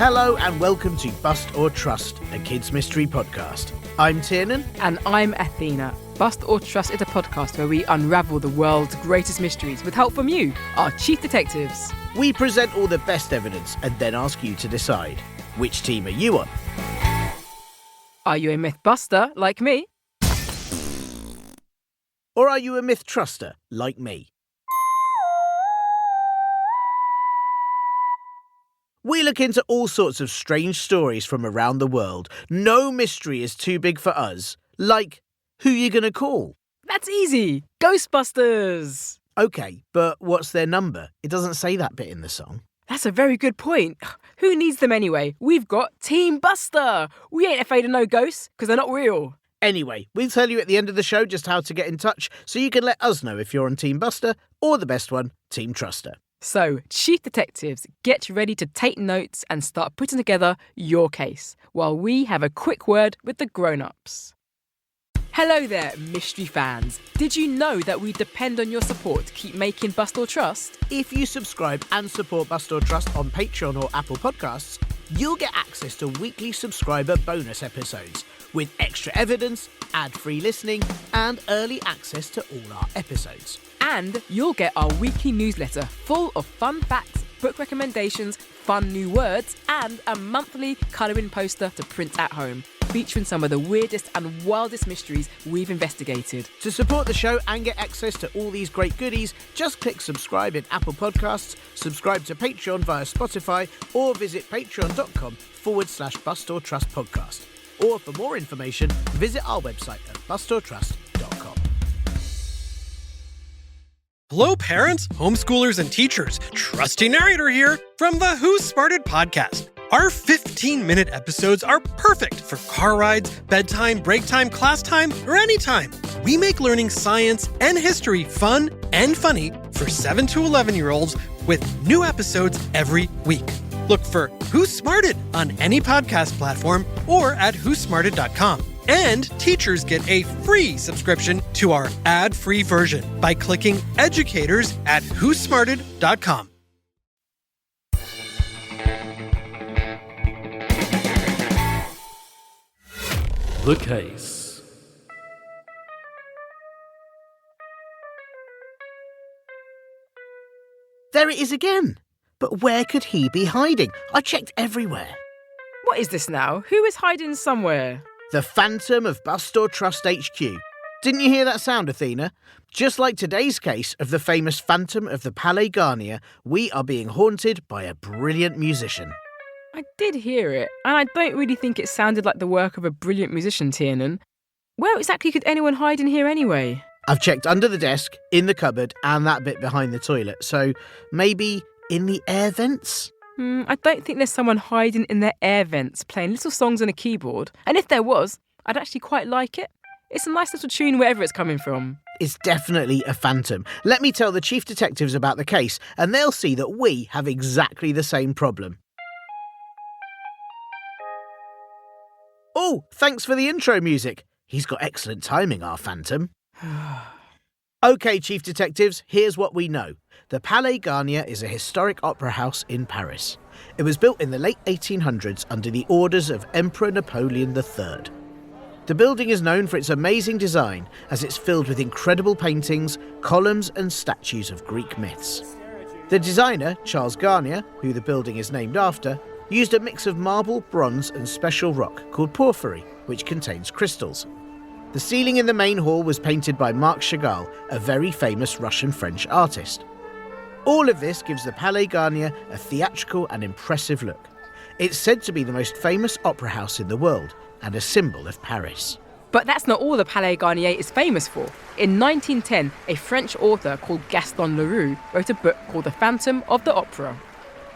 Hello and welcome to Bust or Trust, a kids' mystery podcast. I'm Tiernan. And I'm Athena. Bust or Trust is a podcast where we unravel the world's greatest mysteries with help from you, our chief detectives. We present all the best evidence and then ask you to decide. Which team are you on? Are you a myth buster like me? Or are you a myth truster like me? We look into all sorts of strange stories from around the world. No mystery is too big for us. Like, who you gonna call? That's easy. Ghostbusters. Okay, but what's their number? It doesn't say that bit in the song. That's a very good point. Who needs them anyway? We've got Team Buster. We ain't afraid of no ghosts, because they're not real. Anyway, we'll tell you at the end of the show just how to get in touch, so you can let us know if you're on Team Buster or the best one, Team Truster. So, chief detectives, get ready to take notes and start putting together your case, while we have a quick word with the grown-ups. Hello there, mystery fans. Did you know that we depend on your support to keep making Bust or Trust? If you subscribe and support Bust or Trust on Patreon or Apple Podcasts, you'll get access to weekly subscriber bonus episodes with extra evidence, ad-free listening, and early access to all our episodes. And you'll get our weekly newsletter full of fun facts, book recommendations, fun new words, and a monthly colouring poster to print at home, featuring some of the weirdest and wildest mysteries we've investigated. To support the show and get access to all these great goodies, just click subscribe in Apple Podcasts, subscribe to Patreon via Spotify, or visit patreon.com/Bust or Trust podcast. Or for more information, visit our website at bustortrust.com. Hello, parents, homeschoolers, and teachers. Trusty narrator here from the Who Smarted podcast. Our 15-minute episodes are perfect for car rides, bedtime, break time, class time, or anytime. We make learning science and history fun and funny for 7 to 11-year-olds with new episodes every week. Look for Who Smarted on any podcast platform or at whosmarted.com. And teachers get a free subscription to our ad-free version by clicking educators at whosmarted.com. The case. There it is again. But where could he be hiding? I checked everywhere. What is this now? Who is hiding somewhere? The Phantom of Bust or Trust HQ. Didn't you hear that sound, Athena? Just like today's case of the famous Phantom of the Palais Garnier, we are being haunted by a brilliant musician. I did hear it, and I don't really think it sounded like the work of a brilliant musician, Tiernan. Where exactly could anyone hide in here anyway? I've checked under the desk, in the cupboard, and that bit behind the toilet, so maybe in the air vents? I don't think there's someone hiding in their air vents playing little songs on a keyboard. And if there was, I'd actually quite like it. It's a nice little tune wherever it's coming from. It's definitely a phantom. Let me tell the chief detectives about the case, and they'll see that we have exactly the same problem. Oh, thanks for the intro music. He's got excellent timing, our phantom. OK, chief detectives, here's what we know. The Palais Garnier is a historic opera house in Paris. It was built in the late 1800s under the orders of Emperor Napoleon III. The building is known for its amazing design, as it's filled with incredible paintings, columns and statues of Greek myths. The designer, Charles Garnier, who the building is named after, used a mix of marble, bronze and special rock called porphyry, which contains crystals. The ceiling in the main hall was painted by Marc Chagall, a very famous Russian-French artist. All of this gives the Palais Garnier a theatrical and impressive look. It's said to be the most famous opera house in the world and a symbol of Paris. But that's not all the Palais Garnier is famous for. In 1910, a French author called Gaston Leroux wrote a book called The Phantom of the Opera.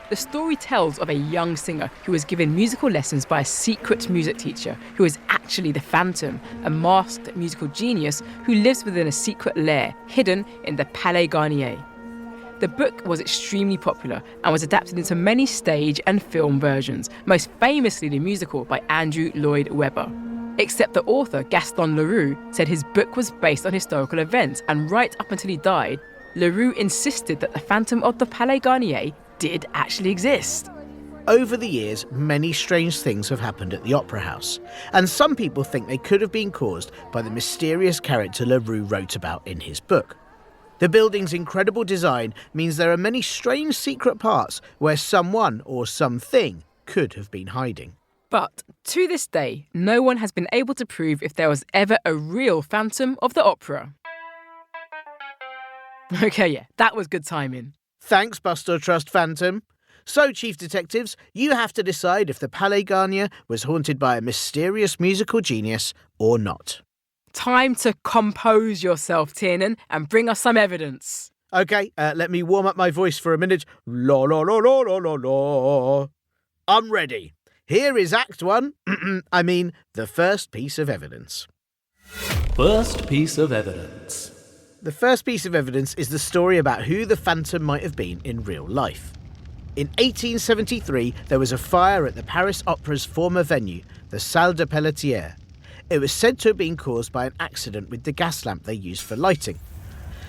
The story tells of a young singer who was given musical lessons by a secret music teacher who is actually the Phantom, a masked musical genius who lives within a secret lair hidden in the Palais Garnier. The book was extremely popular and was adapted into many stage and film versions, most famously the musical by Andrew Lloyd Webber. Except the author, Gaston Leroux, said his book was based on historical events, and right up until he died, Leroux insisted that the Phantom of the Palais Garnier did actually exist. Over the years, many strange things have happened at the Opera House, and some people think they could have been caused by the mysterious character Leroux wrote about in his book. The building's incredible design means there are many strange secret parts where someone or something could have been hiding. But to this day, no one has been able to prove if there was ever a real Phantom of the Opera. Okay, yeah, that was good timing. Thanks, Buster Trust Phantom. So, Chief Detectives, you have to decide if the Palais Garnier was haunted by a mysterious musical genius or not. Time to compose yourself, Tiernan, and bring us some evidence. OK, let me warm up my voice for a minute. La la la la la la la. I'm ready. Here is Act 1, the first piece of evidence. First piece of evidence. The first piece of evidence is the story about who the Phantom might have been in real life. In 1873, there was a fire at the Paris Opera's former venue, the Salle de Pelletier. It was said to have been caused by an accident with the gas lamp they used for lighting.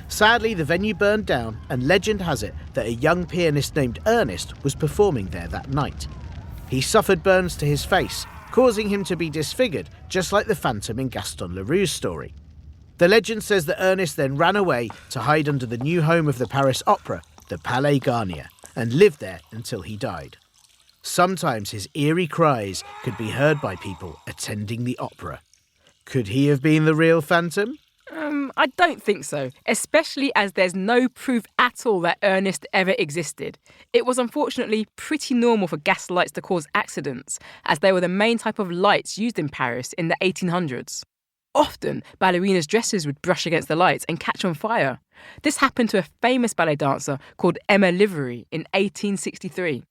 Sadly, the venue burned down, and legend has it that a young pianist named Ernest was performing there that night. He suffered burns to his face, causing him to be disfigured, just like the Phantom in Gaston Leroux's story. The legend says that Ernest then ran away to hide under the new home of the Paris Opera, the Palais Garnier, and lived there until he died. Sometimes his eerie cries could be heard by people attending the opera. Could he have been the real Phantom? I don't think so, especially as there's no proof at all that Ernest ever existed. It was unfortunately pretty normal for gas lights to cause accidents, as they were the main type of lights used in Paris in the 1800s. Often, ballerinas' dresses would brush against the lights and catch on fire. This happened to a famous ballet dancer called Emma Livery in 1863.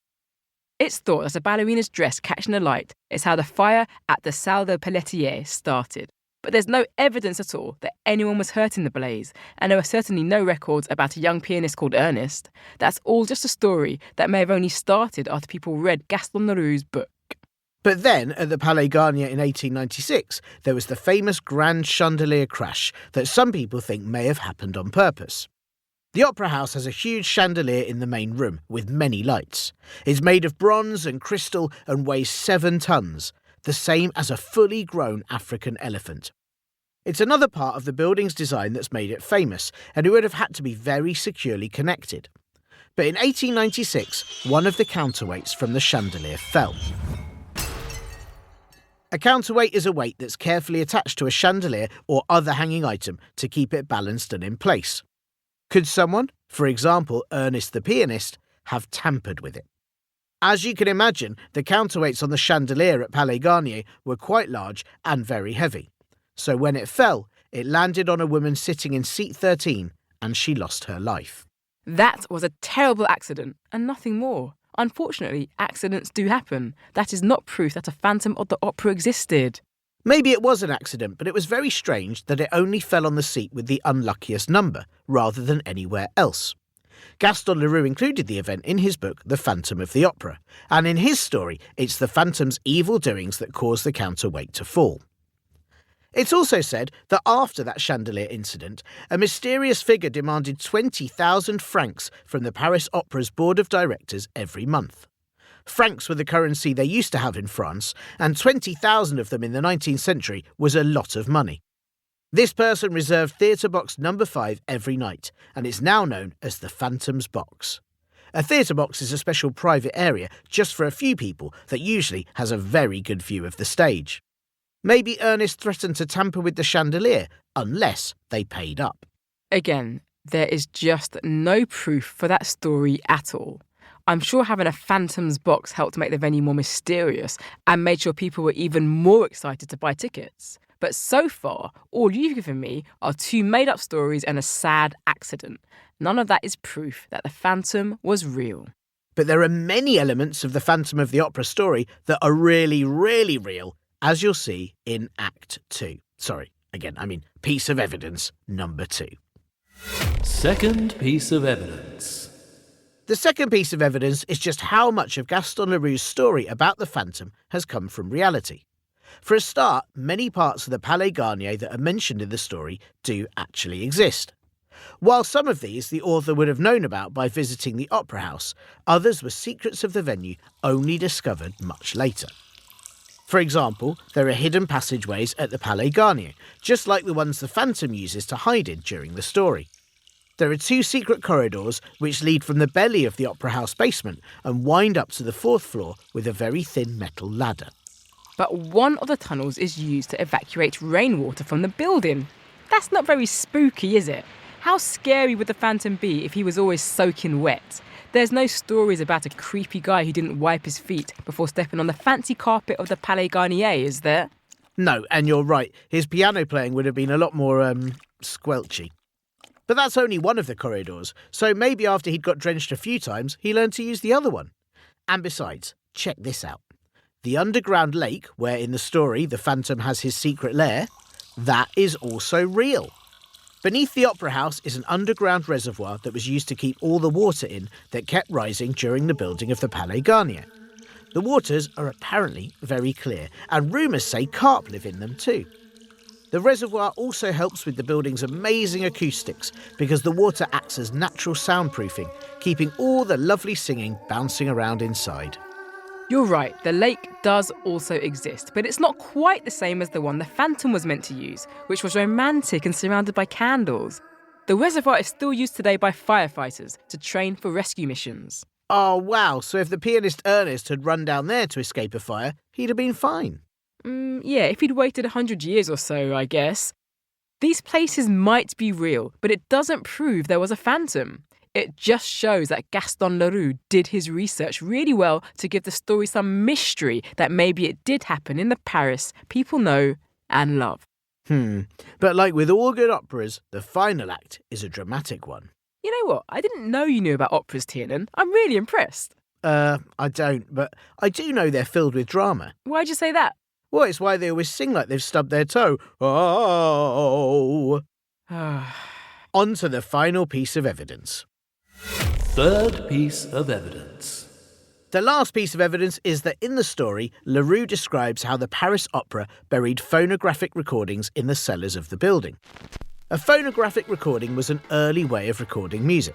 It's thought that a ballerina's dress catching a light is how the fire at the Salle de Pelletier started. But there's no evidence at all that anyone was hurt in the blaze, and there were certainly no records about a young pianist called Ernest. That's all just a story that may have only started after people read Gaston Leroux's book. But then, at the Palais Garnier in 1896, there was the famous Grand Chandelier crash that some people think may have happened on purpose. The Opera House has a huge chandelier in the main room with many lights. It's made of bronze and crystal and weighs 7 tons, the same as a fully grown African elephant. It's another part of the building's design that's made it famous, and it would have had to be very securely connected. But in 1896, one of the counterweights from the chandelier fell. A counterweight is a weight that's carefully attached to a chandelier or other hanging item to keep it balanced and in place. Could someone, for example Ernest the pianist, have tampered with it? As you can imagine, the counterweights on the chandelier at Palais Garnier were quite large and very heavy. So when it fell, it landed on a woman sitting in seat 13 and she lost her life. That was a terrible accident and nothing more. Unfortunately, accidents do happen. That is not proof that a Phantom of the Opera existed. Maybe it was an accident, but it was very strange that it only fell on the seat with the unluckiest number, rather than anywhere else. Gaston Leroux included the event in his book The Phantom of the Opera, and in his story, it's the Phantom's evil doings that caused the counterweight to fall. It's also said that after that chandelier incident, a mysterious figure demanded 20,000 francs from the Paris Opera's board of directors every month. Francs were the currency they used to have in France, and 20,000 of them in the 19th century was a lot of money. This person reserved theatre box number 5 every night, and it's now known as the Phantom's Box. A theatre box is a special private area just for a few people that usually has a very good view of the stage. Maybe Ernest threatened to tamper with the chandelier unless they paid up. Again, there is just no proof for that story at all. I'm sure having a Phantom's Box helped make the venue more mysterious and made sure people were even more excited to buy tickets. But so far, all you've given me are 2 made-up stories and a sad accident. None of that is proof that the Phantom was real. But there are many elements of the Phantom of the Opera story that are really, really real, as you'll see in Act 2. Piece of evidence number 2. Second piece of evidence. The second piece of evidence is just how much of Gaston Leroux's story about the Phantom has come from reality. For a start, many parts of the Palais Garnier that are mentioned in the story do actually exist. While some of these the author would have known about by visiting the opera house, others were secrets of the venue only discovered much later. For example, there are hidden passageways at the Palais Garnier, just like the ones the Phantom uses to hide in during the story. There are 2 secret corridors which lead from the belly of the opera house basement and wind up to the 4th floor with a very thin metal ladder. But one of the tunnels is used to evacuate rainwater from the building. That's not very spooky, is it? How scary would the Phantom be if he was always soaking wet? There's no stories about a creepy guy who didn't wipe his feet before stepping on the fancy carpet of the Palais Garnier, is there? No, and you're right, his piano playing would have been a lot more, squelchy. But that's only one of the corridors, so maybe after he'd got drenched a few times, he learned to use the other one. And besides, check this out. The underground lake, where in the story the Phantom has his secret lair, that is also real. Beneath the opera house is an underground reservoir that was used to keep all the water in that kept rising during the building of the Palais Garnier. The waters are apparently very clear, and rumours say carp live in them too. The reservoir also helps with the building's amazing acoustics because the water acts as natural soundproofing, keeping all the lovely singing bouncing around inside. You're right, the lake does also exist, but it's not quite the same as the one the Phantom was meant to use, which was romantic and surrounded by candles. The reservoir is still used today by firefighters to train for rescue missions. Oh wow, so if the pianist Ernest had run down there to escape a fire, he'd have been fine. Yeah, if he'd waited 100 years or so, I guess. These places might be real, but it doesn't prove there was a Phantom. It just shows that Gaston Leroux did his research really well to give the story some mystery that maybe it did happen in the Paris people know and love. But like with all good operas, the final act is a dramatic one. You know what? I didn't know you knew about operas, Tiernan. I'm really impressed. I don't, but I do know they're filled with drama. Why'd you say that? Well, it's why they always sing like they've stubbed their toe. Oh! On to the final piece of evidence. Third piece of evidence. The last piece of evidence is that in the story, Leroux describes how the Paris Opera buried phonographic recordings in the cellars of the building. A phonographic recording was an early way of recording music.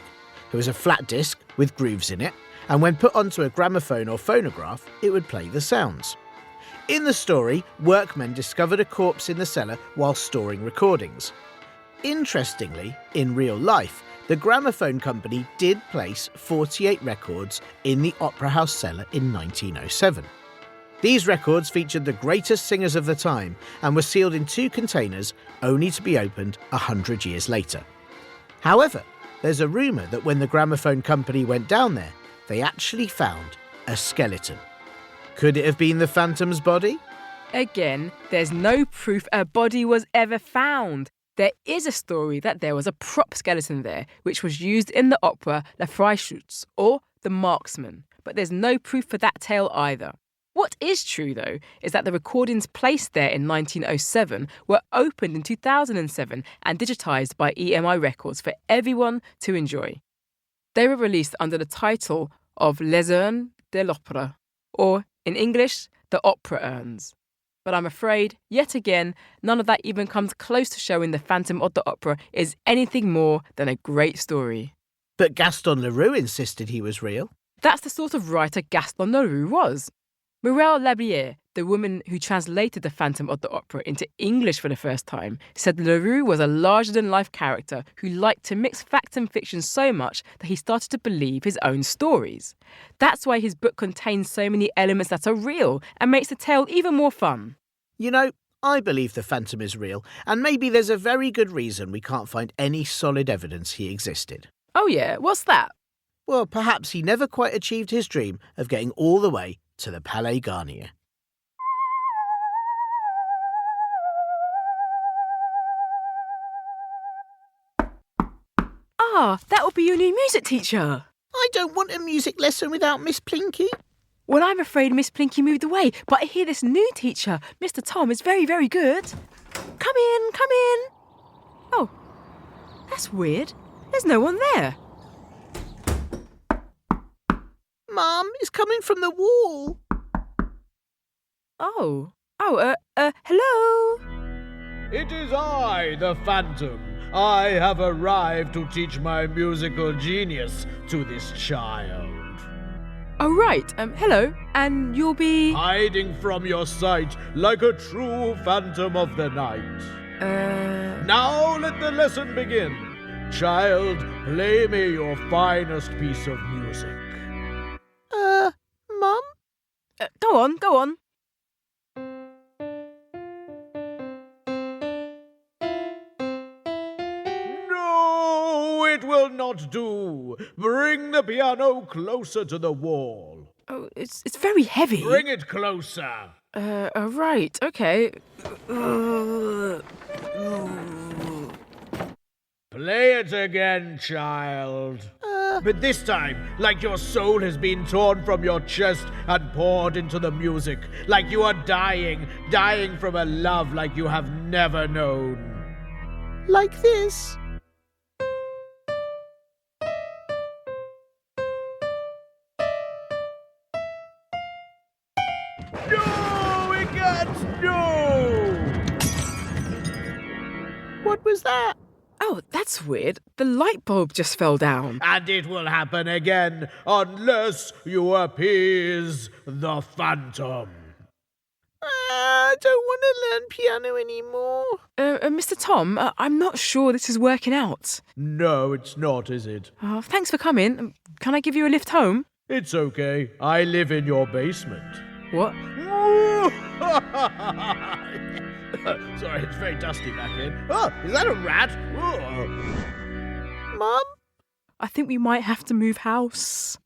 It was a flat disc with grooves in it, and when put onto a gramophone or phonograph, it would play the sounds. In the story, workmen discovered a corpse in the cellar while storing recordings. Interestingly, in real life, the gramophone company did place 48 records in the Opera House cellar in 1907. These records featured the greatest singers of the time and were sealed in 2 containers, only to be opened 100 years later. However, there's a rumour that when the gramophone company went down there, they actually found a skeleton. Could it have been the Phantom's body? Again, there's no proof a body was ever found. There is a story that there was a prop skeleton there, which was used in the opera Le Freischütz, or The Marksman, but there's no proof for that tale either. What is true, though, is that the recordings placed there in 1907 were opened in 2007 and digitised by EMI Records for everyone to enjoy. They were released under the title of Les Urnes de l'Opéra, or, in English, The Opera Urns. But I'm afraid, yet again, none of that even comes close to showing the Phantom of the Opera is anything more than a great story. But Gaston Leroux insisted he was real. That's the sort of writer Gaston Leroux was. Mireille Labrière, the woman who translated the Phantom of the Opera into English for the first time, said Leroux was a larger-than-life character who liked to mix fact and fiction so much that he started to believe his own stories. That's why his book contains so many elements that are real and makes the tale even more fun. You know, I believe the Phantom is real, and maybe there's a very good reason we can't find any solid evidence he existed. Oh yeah, what's that? Well, perhaps he never quite achieved his dream of getting all the way to the Palais Garnier. Ah, that will be your new music teacher. I don't want a music lesson without Miss Plinky. Well, I'm afraid Miss Plinky moved away, but I hear this new teacher, Mr. Tom, is very, very good. Come in, come in. Oh, that's weird. There's no one there. Mum, it's coming from the wall. Hello? It is I, the Phantom. I have arrived to teach my musical genius to this child. Oh, right. Hello. And you'll be... Hiding from your sight like a true phantom of the night. Now let the lesson begin. Child, play me your finest piece of music. Mum? Go on. No, it will not do. Bring the piano closer to the wall. Oh, it's very heavy. Bring it closer. Right. Okay. Play it again, child. But this time, like your soul has been torn from your chest and poured into the music, like you are dying from a love like you have never known. Like this. No, it can't. No. What was that? Oh, that's weird. The light bulb just fell down. And it will happen again unless you appease the phantom. I don't want to learn piano anymore. Mr. Tom, I'm not sure this is working out. No, it's not, is it? Thanks for coming. Can I give you a lift home? It's okay. I live in your basement. What? Sorry, it's very dusty back here. Oh, is that a rat? Oh. Mum? I think we might have to move house.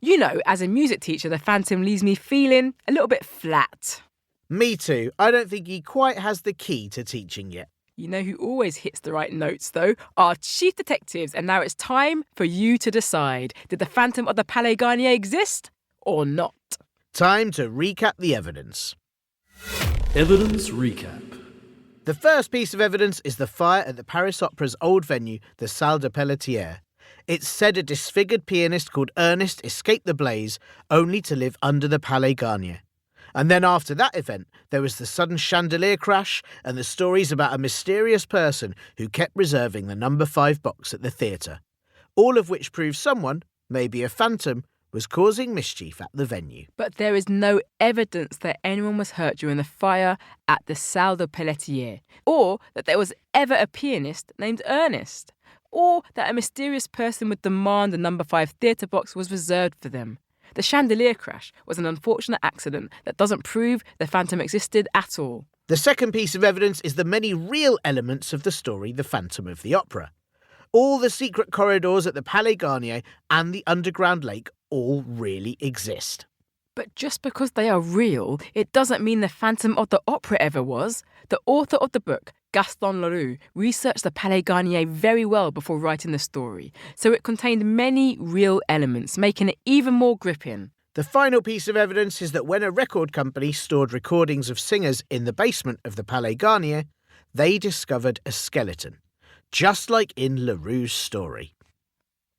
You know, as a music teacher, the phantom leaves me feeling a little bit flat. Me too. I don't think he quite has the key to teaching yet. You know who always hits the right notes, though? Our chief detectives. And now it's time for you to decide. Did the phantom of the Palais Garnier exist or not? Time to recap the evidence. Evidence recap. The first piece of evidence is the fire at the Paris Opera's old venue, the Salle de Pelletier. It's said a disfigured pianist called Ernest escaped the blaze, only to live under the Palais Garnier. And then after that event, there was the sudden chandelier crash and the stories about a mysterious person who kept reserving the number 5 box at the theatre. All of which proves someone, maybe a phantom, was causing mischief at the venue. But there is no evidence that anyone was hurt during the fire at the Salle de Pelletier, or that there was ever a pianist named Ernest, or that a mysterious person would demand the number 5 theatre box was reserved for them. The chandelier crash was an unfortunate accident that doesn't prove the phantom existed at all. The second piece of evidence is the many real elements of the story The Phantom of the Opera. All the secret corridors at the Palais Garnier and the underground lake all really exist. But just because they are real, it doesn't mean the Phantom of the Opera ever was. The author of the book, Gaston Leroux, researched the Palais Garnier very well before writing the story, so it contained many real elements, making it even more gripping. The final piece of evidence is that when a record company stored recordings of singers in the basement of the Palais Garnier, they discovered a skeleton, just like in Leroux's story.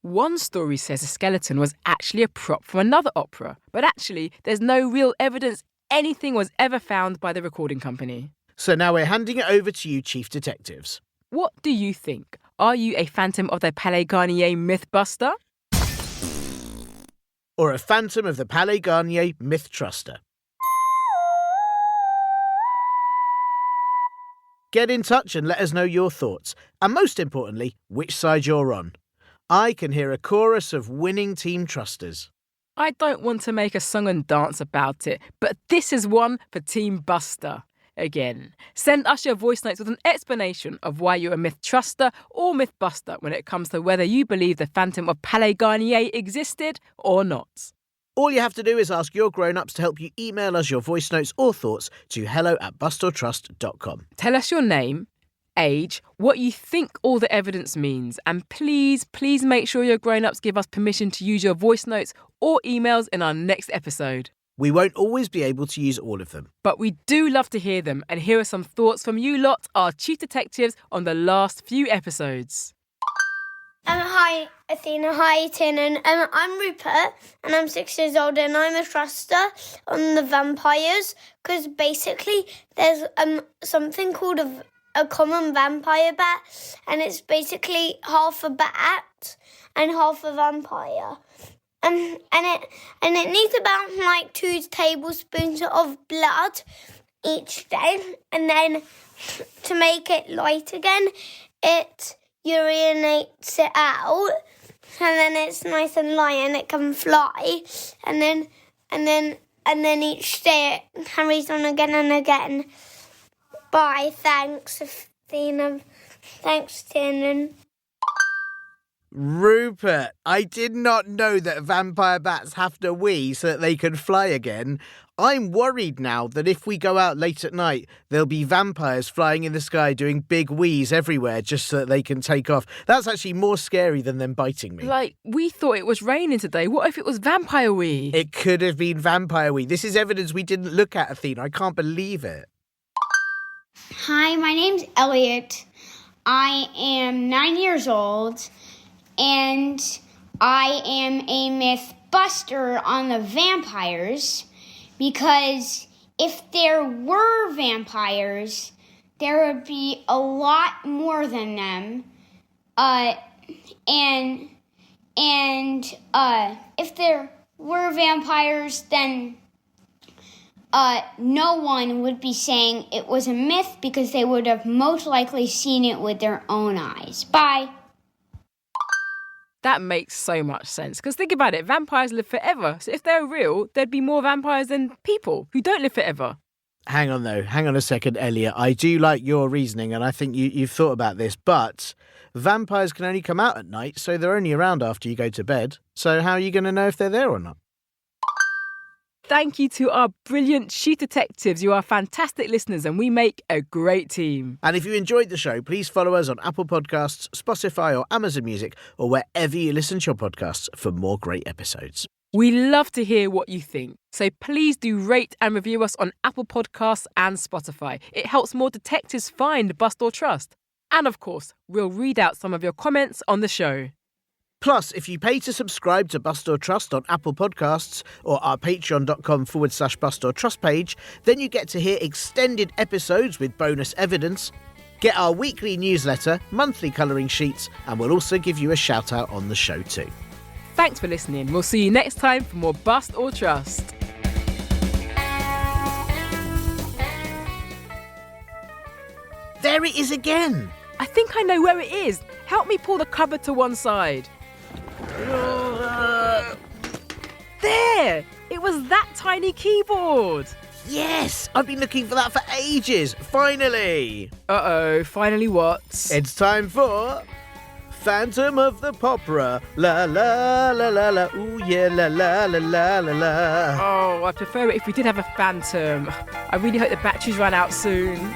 One story says a skeleton was actually a prop from another opera, but actually there's no real evidence anything was ever found by the recording company. So now we're handing it over to you, Chief Detectives. What do you think? Are you a Phantom of the Palais Garnier mythbuster? Or a Phantom of the Palais Garnier myth truster? Get in touch and let us know your thoughts, and most importantly, which side you're on. I can hear a chorus of winning team trusters. I don't want to make a song and dance about it, but this is one for Team Buster. Again, send us your voice notes with an explanation of why you're a myth truster or myth buster when it comes to whether you believe the Phantom of Palais Garnier existed or not. All you have to do is ask your grown-ups to help you email us your voice notes or thoughts to hello@bustortrust.com. Tell us your name, age, what you think all the evidence means, and please make sure your grown-ups give us permission to use your voice notes or emails in our next episode. We won't always be able to use all of them. But we do love to hear them, and here are some thoughts from you lot, our chief detectives, on the last few episodes. Hi, Athena. Hi, Tiernan. I'm Rupert, and I'm 6 years old, and I'm a truster on the vampires, because basically there's something called a common vampire bat, and it's basically half a bat and half a vampire. And it needs about 2 tablespoons of blood each day, and then to make it light again, it urinates it out, and then it's nice and light and it can fly, and then each day it carries on again and again. Bye. Thanks, Athena. Thanks, Tiernan. Rupert, I did not know that vampire bats have to wee so that they can fly again. I'm worried now that if we go out late at night, there'll be vampires flying in the sky doing big wheeze everywhere just so that they can take off. That's actually more scary than them biting me. We thought it was raining today. What if it was vampire wee? It could have been vampire wee. This is evidence we didn't look at, Athena. I can't believe it. Hi, my name's Elliot. I am 9 years old, and I am a myth buster on the vampires, because if there were vampires, there would be a lot more than them. And if there were vampires, then no one would be saying it was a myth, because they would have most likely seen it with their own eyes. Bye. That makes so much sense. Because think about it, vampires live forever. So if they're real, there'd be more vampires than people who don't live forever. Hang on a second, Elliot. I do like your reasoning, and I think you've thought about this, but vampires can only come out at night, so they're only around after you go to bed. So how are you going to know if they're there or not? Thank you to our brilliant chief detectives. You are fantastic listeners, and we make a great team. And if you enjoyed the show, please follow us on Apple Podcasts, Spotify or Amazon Music, or wherever you listen to your podcasts for more great episodes. We love to hear what you think. So please do rate and review us on Apple Podcasts and Spotify. It helps more detectives find Bust or Trust. And of course, we'll read out some of your comments on the show. Plus, if you pay to subscribe to Bust or Trust on Apple Podcasts or our patreon.com/Bust or Trust page, then you get to hear extended episodes with bonus evidence, get our weekly newsletter, monthly colouring sheets, and we'll also give you a shout out on the show too. Thanks for listening. We'll see you next time for more Bust or Trust. There it is again! I think I know where it is. Help me pull the cupboard to one side. There! It was that tiny keyboard. Yes! I've been looking for that for ages! Finally! Uh-oh, finally what? It's time for Phantom of the Popera. La la la la la. Ooh yeah, la la la la la la. Oh, I'd prefer it if we did have a phantom. I really hope the batteries run out soon.